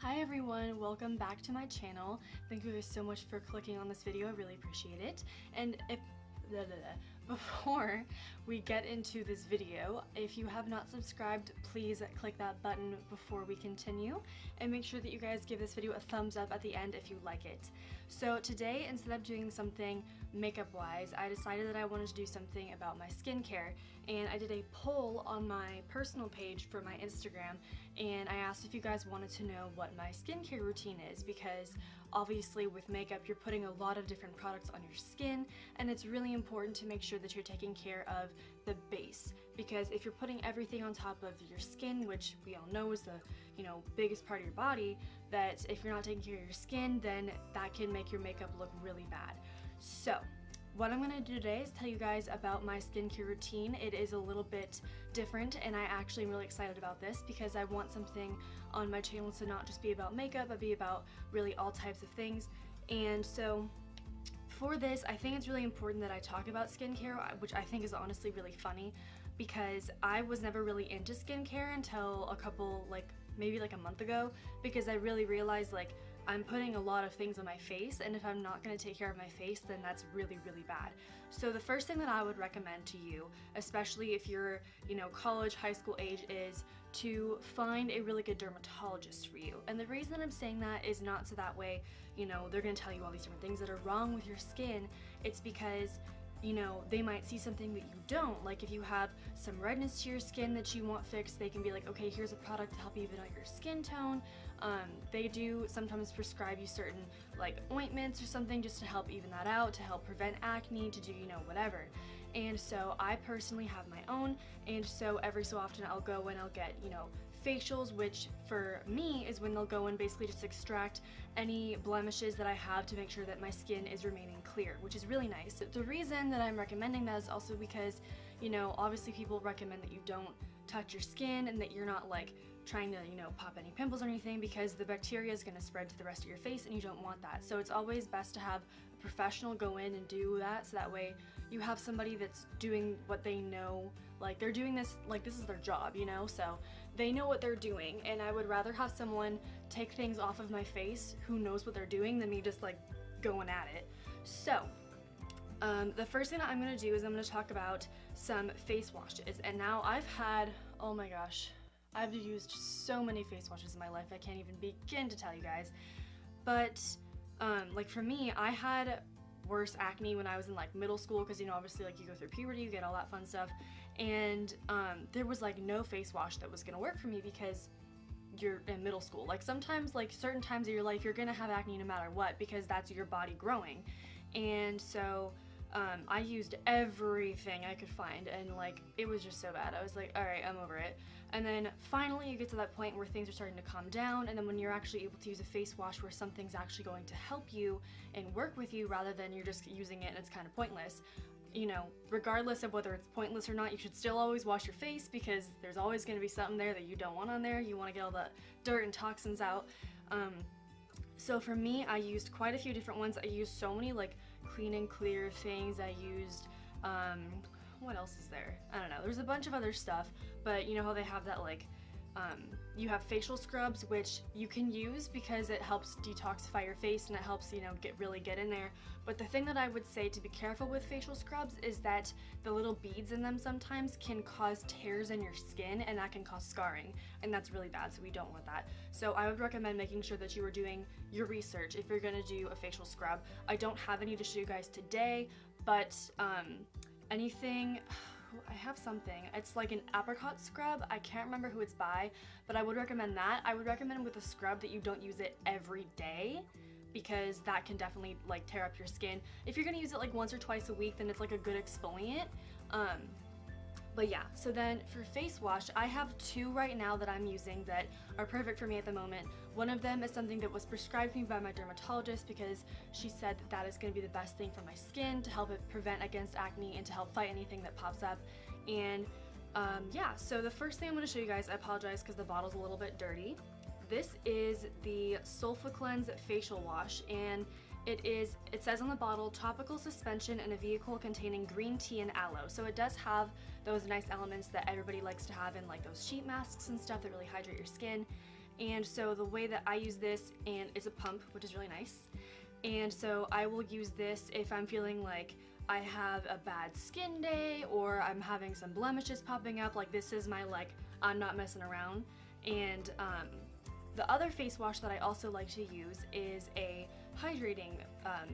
Hi everyone, welcome back to my channel. Thank you guys so much for clicking on this video, I really appreciate it. And before we get into this video, if you have not subscribed, please click that button before we continue, and make sure that you guys give this video a thumbs up at the end if you like it. So today, instead of doing something makeup wise, I decided that I wanted to do something about my skincare, and I did a poll on my personal page for my Instagram, and I asked if you guys wanted to know what my skincare routine is, because obviously with makeup you're putting a lot of different products on your skin, and it's really important to make sure that you're taking care of the base, because if you're putting everything on top of your skin, which we all know is the biggest part of your body, that if you're not taking care of your skin, then that can make your makeup look really bad. So what I'm going to do today is tell you guys about my skincare routine. It is a little bit different, and I actually am really excited about this because I want something on my channel to not just be about makeup, but be about really all types of things. And so for this, I think it's really important that I talk about skincare, which I think is honestly really funny, because I was never really into skincare until maybe a month ago, because I really realized I'm putting a lot of things on my face, and if I'm not going to take care of my face, then that's really, really bad. So the first thing that I would recommend to you, especially if you're, college, high school age, is to find a really good dermatologist for you. And the reason that I'm saying that is not so that way, they're going to tell you all these different things that are wrong with your skin. It's because they might see something that you don't. Like if you have some redness to your skin that you want fixed, they can be like, okay, here's a product to help even out your skin tone. They do sometimes prescribe you certain ointments or something just to help even that out, to help prevent acne, to do whatever. And so I personally have my own, and so every so often I'll go and I'll get facials, which for me is when they'll go and basically just extract any blemishes that I have to make sure that my skin is remaining clear, which is really nice. The reason that I'm recommending that is also because, obviously people recommend that you don't touch your skin and that you're not trying to, pop any pimples or anything, because the bacteria is going to spread to the rest of your face and you don't want that. So it's always best to have a professional go in and do that, so that way you have somebody that's doing what they know, they're doing this, this is their job, so they know what they're doing. And I would rather have someone take things off of my face who knows what they're doing than me just going at it. So the first thing that I'm going to do is I'm going to talk about some face washes. And now oh my gosh, I've used so many face washes in my life, I can't even begin to tell you guys. But for me, I had worse acne when I was in middle school, because obviously you go through puberty, you get all that fun stuff, and there was no face wash that was gonna work for me because you're in middle school. Sometimes certain times of your life you're gonna have acne no matter what, because that's your body growing. And so I used everything I could find, and it was just so bad. I was like, alright, I'm over it. And then finally you get to that point where things are starting to calm down, and then when you're actually able to use a face wash where something's actually going to help you and work with you, rather than you're just using it and it's kind of pointless. Regardless of whether it's pointless or not, you should still always wash your face, because there's always going to be something there that you don't want on there. You want to get all the dirt and toxins out. So for me, I used quite a few different ones. I used so many clean and clear things. I used what else is there? I don't know. There's a bunch of other stuff, but you know how they have that you have facial scrubs, which you can use because it helps detoxify your face and it helps really get in there. But the thing that I would say to be careful with facial scrubs is that the little beads in them sometimes can cause tears in your skin, and that can cause scarring, and that's really bad, so we don't want that. So I would recommend making sure that you are doing your research if you're gonna do a facial scrub. I don't have any to show you guys today, but anything, I have something. It's an apricot scrub. I can't remember who it's by, but I would recommend that. I would recommend with a scrub that you don't use it every day, because that can definitely tear up your skin. If you're gonna use it once or twice a week, then it's a good exfoliant. But yeah, so then for face wash, I have two right now that I'm using that are perfect for me at the moment. One of them is something that was prescribed to me by my dermatologist, because she said that that is going to be the best thing for my skin to help it prevent against acne and to help fight anything that pops up. And yeah, so the first thing I'm going to show you guys, I apologize because the bottle's a little bit dirty. This is the Sulfa-Cleanse Facial Wash, and it says on the bottle, topical suspension in a vehicle containing green tea and aloe. So it does have those nice elements that everybody likes to have in those sheet masks and stuff that really hydrate your skin. And so the way that I use this, and it's a pump, which is really nice. And so I will use this if I'm feeling like I have a bad skin day or I'm having some blemishes popping up. Like, this is my, like, I'm not messing around. And the other face wash that I also like to use is a hydrating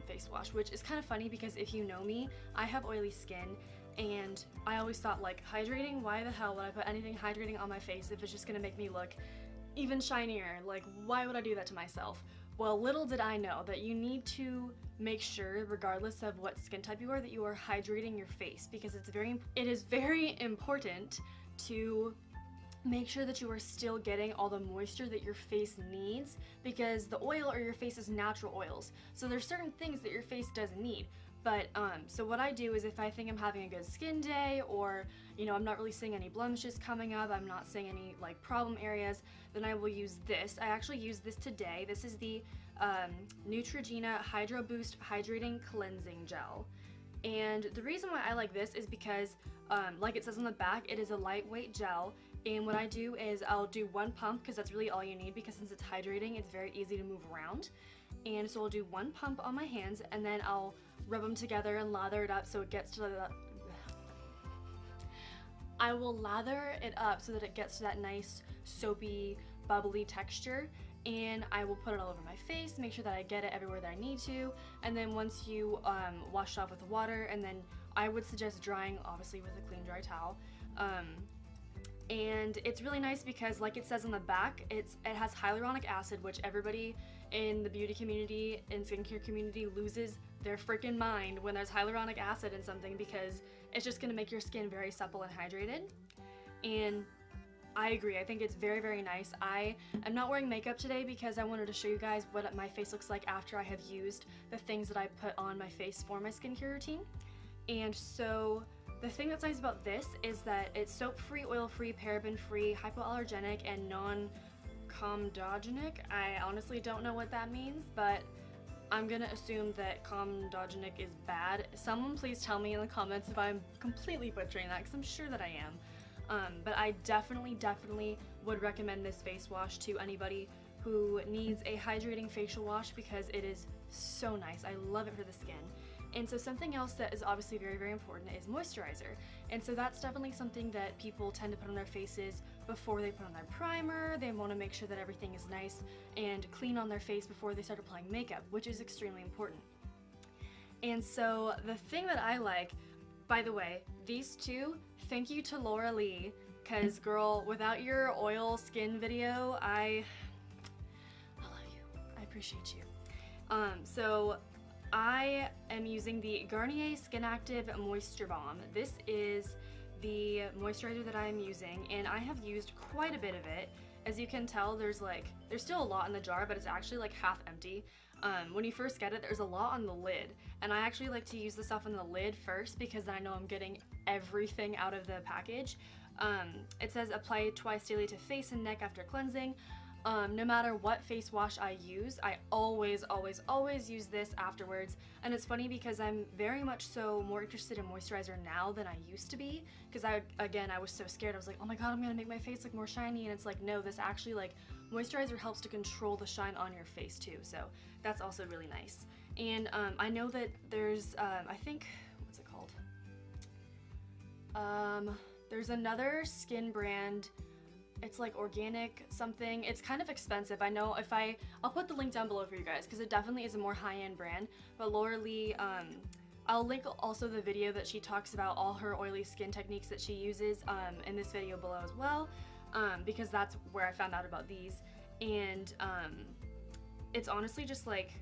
face wash, which is kind of funny because if you know me, I have oily skin, and I always thought, like, hydrating, why the hell would I put anything hydrating on my face if it's just gonna make me look even shinier? Like, why would I do that to myself? Well, little did I know that you need to make sure, regardless of what skin type you are, that you are hydrating your face, because it is very important to make sure that you are still getting all the moisture that your face needs, because the oil or your face's natural oils. So there's certain things that your face doesn't need. But so what I do is if I think I'm having a good skin day, or you know, I'm not really seeing any blemishes coming up, I'm not seeing any like problem areas, then I will use this. I actually used this today. This is the Neutrogena Hydro Boost Hydrating Cleansing Gel. And the reason why I like this is because like it says on the back, it is a lightweight gel. And what I do is I'll do one pump, because that's really all you need, because since it's hydrating, it's very easy to move around. And so I'll do one pump on my hands, and then I'll rub them together and lather it up so it gets to the... I will lather it up so that it gets to that nice soapy, bubbly texture, and I will put it all over my face, make sure that I get it everywhere that I need to, and then once you wash it off with water, and then I would suggest drying, obviously, with a clean, dry towel. And it's really nice because, like it says on the back, it has hyaluronic acid, which everybody in the beauty community and skincare community loses their freaking mind when there's hyaluronic acid in something, because it's just going to make your skin very supple and hydrated. And I agree, I think it's very, very nice. I am not wearing makeup today because I wanted to show you guys what my face looks like after I have used the things that I put on my face for my skincare routine. And so the thing that's nice about this is that it's soap-free, oil-free, paraben-free, hypoallergenic, and non-comedogenic. I honestly don't know what that means, but I'm gonna assume that comedogenic is bad. Someone please tell me in the comments if I'm completely butchering that, because I'm sure that I am. But I definitely would recommend this face wash to anybody who needs a hydrating facial wash, because it is so nice. I love it for the skin. And so something else that is obviously very, very important is moisturizer. And so that's definitely something that people tend to put on their faces before they put on their primer. They want to make sure that everything is nice and clean on their face before they start applying makeup, which is extremely important. And so the thing that I like, by the way, these two, thank you to Laura Lee, because girl, without your oil skin video, I love you. I appreciate you. So I am using the Garnier Skin Active Moisture Balm. This is the moisturizer that I'm using, and I have used quite a bit of it. As you can tell, there's still a lot in the jar, but it's actually like half empty. When you first get it, there's a lot on the lid, and I actually like to use the stuff on the lid first because then I know I'm getting everything out of the package. It says apply twice daily to face and neck after cleansing. No matter what face wash I use, I always use this afterwards. And it's funny because I'm very much so more interested in moisturizer now than I used to be, because I was so scared. I was like, oh my god, I'm gonna make my face look more shiny, and it's like, no, this actually, like, moisturizer helps to control the shine on your face too, so that's also really nice. And I know that there's I think, what's it called, there's another skin brand. It's like organic something. It's kind of expensive. I know I'll put the link down below for you guys, because it definitely is a more high-end brand. But Laura Lee, I'll link also the video that she talks about all her oily skin techniques that she uses in this video below as well, because that's where I found out about these. And it's honestly just like,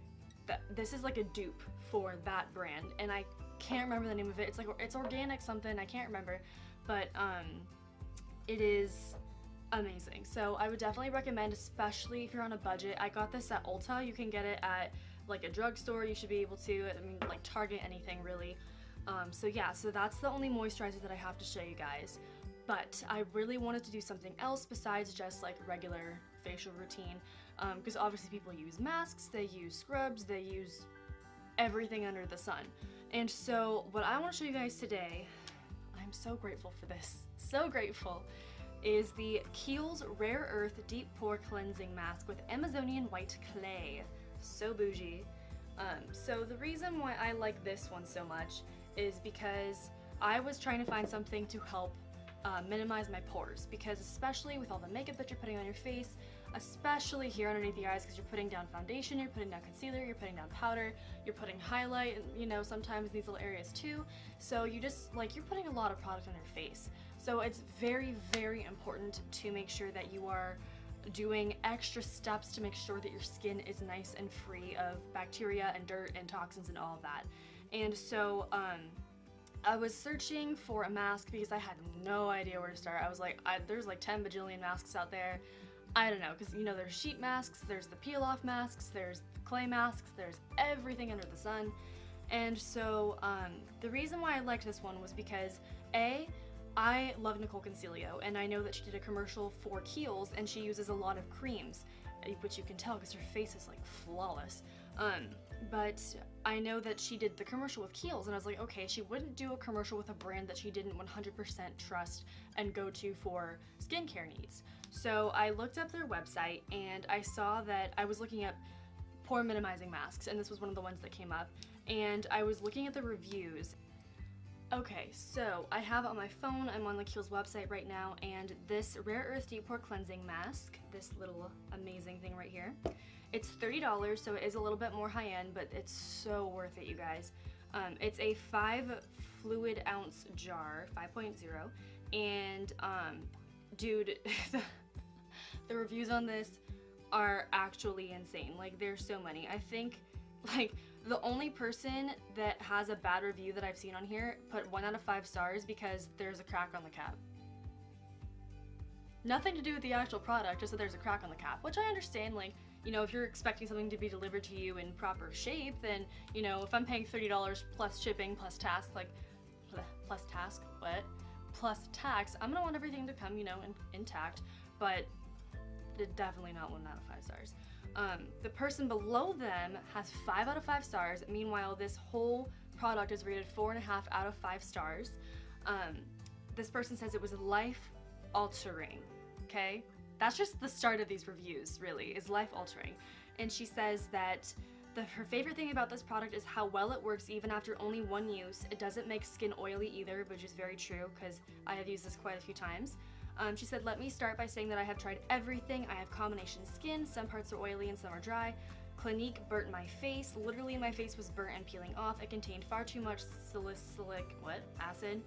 this is like a dupe for that brand, and I can't remember the name of it. It's like, it's organic something, I can't remember, but it is amazing. So I would definitely recommend, especially if you're on a budget. I got this at Ulta. You can get it at like a drugstore. You should be able to, I mean, like Target, anything really. So yeah, so that's the only moisturizer that I have to show you guys. But I really wanted to do something else besides just like regular facial routine, because obviously people use masks, they use scrubs, they use everything under the sun. And so what I want to show you guys today, I'm so grateful for this, so grateful. is the Kiehl's Rare Earth Deep Pore Cleansing Mask with Amazonian White Clay. So bougie. So the reason why I like this one so much is because I was trying to find something to help minimize my pores, because especially with all the makeup that you're putting on your face, especially here underneath the eyes, because you're putting down foundation, you're putting down concealer, you're putting down powder, you're putting highlight, and you know, sometimes these little areas too. So you just, like, you're putting a lot of product on your face. So it's very, very important to make sure that you are doing extra steps to make sure that your skin is nice and free of bacteria and dirt and toxins and all of that. And so I was searching for a mask because I had no idea where to start. I was like, there's like 10 bajillion masks out there. I don't know, because you know, there's sheet masks, there's the peel off masks, there's the clay masks, there's everything under the sun. And so the reason why I liked this one was because I love Nicole Concealio, and I know that she did a commercial for Kiehl's, and she uses a lot of creams, which you can tell because her face is like flawless. But I know that she did the commercial with Kiehl's, and I was like, okay, she wouldn't do a commercial with a brand that she didn't 100% trust and go to for skincare needs. So I looked up their website, and I saw that I was looking up pore minimizing masks, and this was one of the ones that came up, and I was looking at the reviews. Okay, so I have it on my phone, I'm on the Kiehl's website right now, and this Rare Earth Deep Pore Cleansing Mask, this little amazing thing right here, it's $30, so it is a little bit more high-end, but it's so worth it, you guys. It's a 5 fluid ounce jar, 5.0, and dude, the reviews on this are actually insane. Like, there's so many. I think, like, the only person that has a bad review that I've seen on here put 1 out of 5 stars because there's a crack on the cap. Nothing to do with the actual product, just that there's a crack on the cap, which I understand. Like, you know, if you're expecting something to be delivered to you in proper shape, then, you know, if I'm paying $30 plus shipping, plus tax, like, plus tax, I'm gonna want everything to come, you know, intact, but definitely not 1 out of 5 stars. The person below them has 5 out of 5 stars. Meanwhile, this whole product is rated 4.5 out of 5 stars. This person says it was life-altering, okay? That's just the start of these reviews, really, is life-altering. And she says that her favorite thing about this product is how well it works even after only 1 use. It doesn't make skin oily either, which is very true because I have used this quite a few times. She said, let me start by saying that I have tried everything. I have combination skin, some parts are oily and some are dry. Clinique burnt my face. Literally, my face was burnt and peeling off. It contained far too much salicylic acid.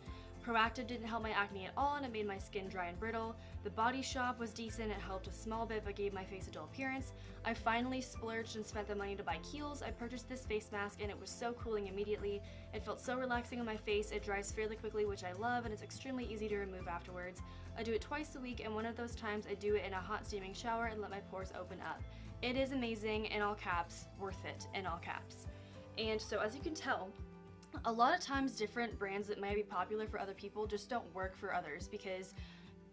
Proactive didn't help my acne at all, and it made my skin dry and brittle. The Body Shop was decent. It helped a small bit, but gave my face a dull appearance. I finally splurged and spent the money to buy Kiehl's. I purchased this face mask, and it was so cooling immediately. It felt so relaxing on my face. It dries fairly quickly, which I love, and it's extremely easy to remove afterwards. I do it twice a week, and one of those times I do it in a hot steaming shower and let my pores open up. It is amazing, in all caps, worth it, in all caps. And so, as you can tell, a lot of times different brands that might be popular for other people just don't work for others because,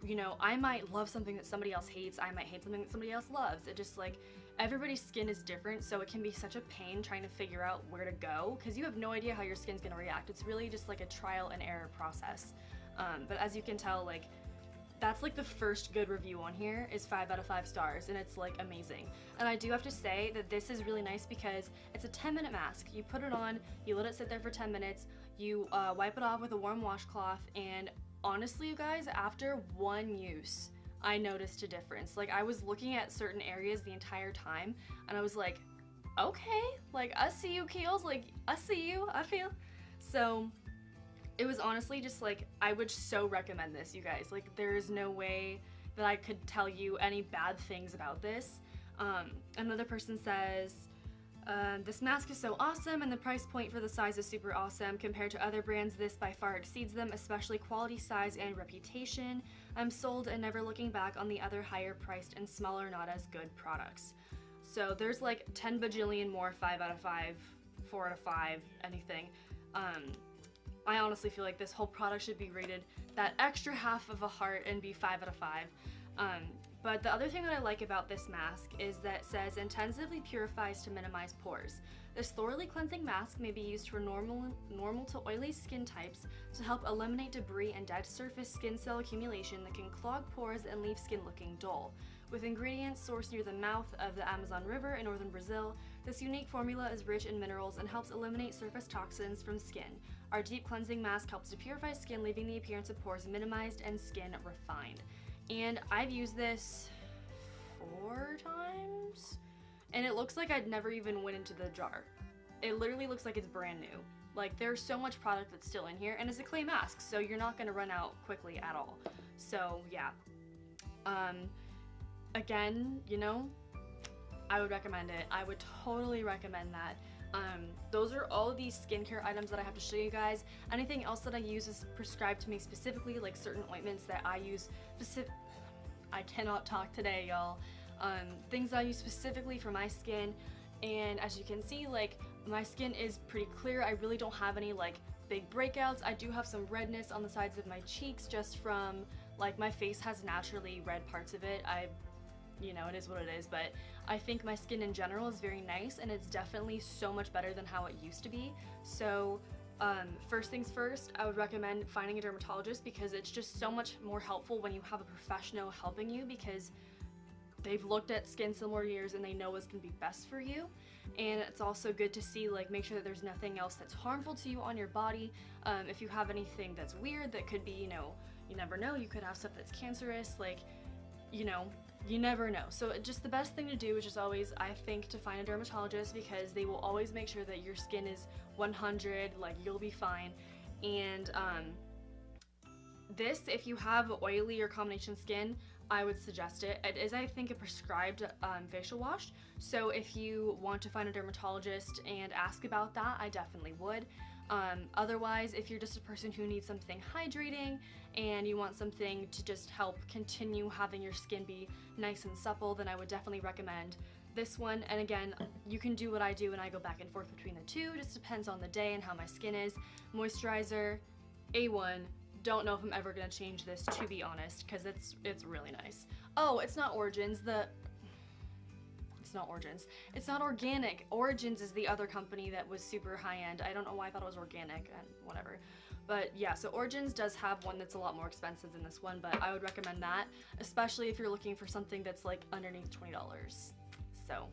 you know, I might love something that somebody else hates, I might hate something that somebody else loves. It just, like, everybody's skin is different, so it can be such a pain trying to figure out where to go because you have no idea how your skin's gonna react. It's really just like a trial and error process. But as you can tell, like, that's like the first good review on here is 5 out of 5 stars, and it's like amazing. And I do have to say that this is really nice because it's a 10-minute mask. You put it on, you let it sit there for 10 minutes, you wipe it off with a warm washcloth, and honestly, you guys, after 1 use, I noticed a difference. Like, I was looking at certain areas the entire time, and I was like, okay, like, I see you, Kiehl's, like, I see you, I feel. So it was honestly just like, I would so recommend this, you guys. Like, there is no way that I could tell you any bad things about this. Another person says, this mask is so awesome and the price point for the size is super awesome. Compared to other brands, this by far exceeds them, especially quality, size, and reputation. I'm sold and never looking back on the other higher priced and smaller, not as good products. So there's like 10 bajillion more 5 out of 5, 4 out of 5, anything. I honestly feel like this whole product should be rated that extra half of a heart and be 5 out of 5. But the other thing that I like about this mask is that it says intensively purifies to minimize pores. This thoroughly cleansing mask may be used for normal to oily skin types to help eliminate debris and dead surface skin cell accumulation that can clog pores and leave skin looking dull. With ingredients sourced near the mouth of the Amazon River in northern Brazil, this unique formula is rich in minerals and helps eliminate surface toxins from skin. Our deep cleansing mask helps to purify skin, leaving the appearance of pores minimized and skin refined. And I've used this 4 times, and it looks like I'd never even went into the jar. It literally looks like it's brand new. Like, there's so much product that's still in here, and it's a clay mask, so you're not gonna run out quickly at all. So yeah, again, you know, I would recommend it. I would totally recommend that. Those are all of these skincare items that I have to show you guys. Anything else that I use is prescribed to me specifically, like certain ointments that I use I cannot talk today, y'all. Things I use specifically for my skin, and as you can see, like, my skin is pretty clear. I really don't have any like big breakouts. I do have some redness on the sides of my cheeks just from, like, my face has naturally red parts of it. You know, it is what it is, but I think my skin in general is very nice, and it's definitely so much better than how it used to be. So first things first, I would recommend finding a dermatologist, because it's just so much more helpful when you have a professional helping you, because they've looked at skin similar to yours and they know what's gonna be best for you. And it's also good to see, like, make sure that there's nothing else that's harmful to you on your body. If you have anything that's weird that could be, you know, you never know, you could have stuff that's cancerous, like, you know, you never know. So just the best thing to do is just always, I think, to find a dermatologist, because they will always make sure that your skin is 100, like, you'll be fine. And this, if you have oily or combination skin, I would suggest it. It is, I think, a prescribed facial wash, so if you want to find a dermatologist and ask about that, I definitely would. Otherwise, if you're just a person who needs something hydrating and you want something to just help continue having your skin be nice and supple, then I would definitely recommend this one. And again, you can do what I do and I go back and forth between the two. Just depends on the day and how my skin is. Moisturizer, A1. Don't know if I'm ever gonna change this, to be honest, because it's really nice. Oh, it's not Origins. It's not Origins. It's not organic. Origins is the other company that was super high-end. I don't know why I thought it was organic, and whatever. But yeah, so Origins does have one that's a lot more expensive than this one, but I would recommend that, especially if you're looking for something that's like underneath $20. So,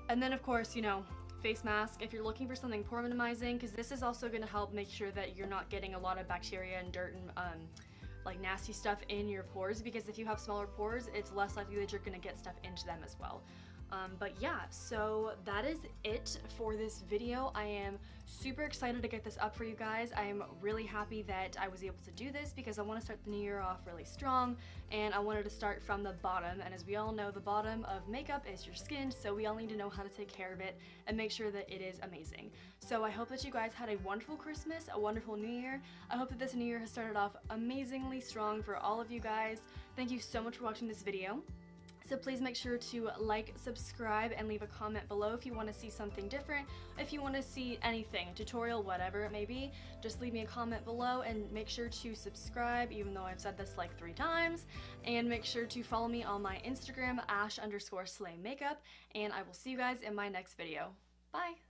and then of course, you know, face mask if you're looking for something pore minimizing, because this is also going to help make sure that you're not getting a lot of bacteria and dirt and like nasty stuff in your pores, because if you have smaller pores, it's less likely that you're going to get stuff into them as well. But yeah, so that is it for this video. I am super excited to get this up for you guys. I am really happy that I was able to do this, because I want to start the new year off really strong, and I wanted to start from the bottom. And as we all know, the bottom of makeup is your skin, so we all need to know how to take care of it and make sure that it is amazing. So I hope that you guys had a wonderful Christmas, a wonderful new year. I hope that this new year has started off amazingly strong for all of you guys. Thank you so much for watching this video. So please make sure to like, subscribe, and leave a comment below if you want to see something different. If you want to see anything, a tutorial, whatever it may be, just leave me a comment below, and make sure to subscribe, even though I've said this like 3 times, and make sure to follow me on my Instagram, ash_slay makeup, and I will see you guys in my next video. Bye!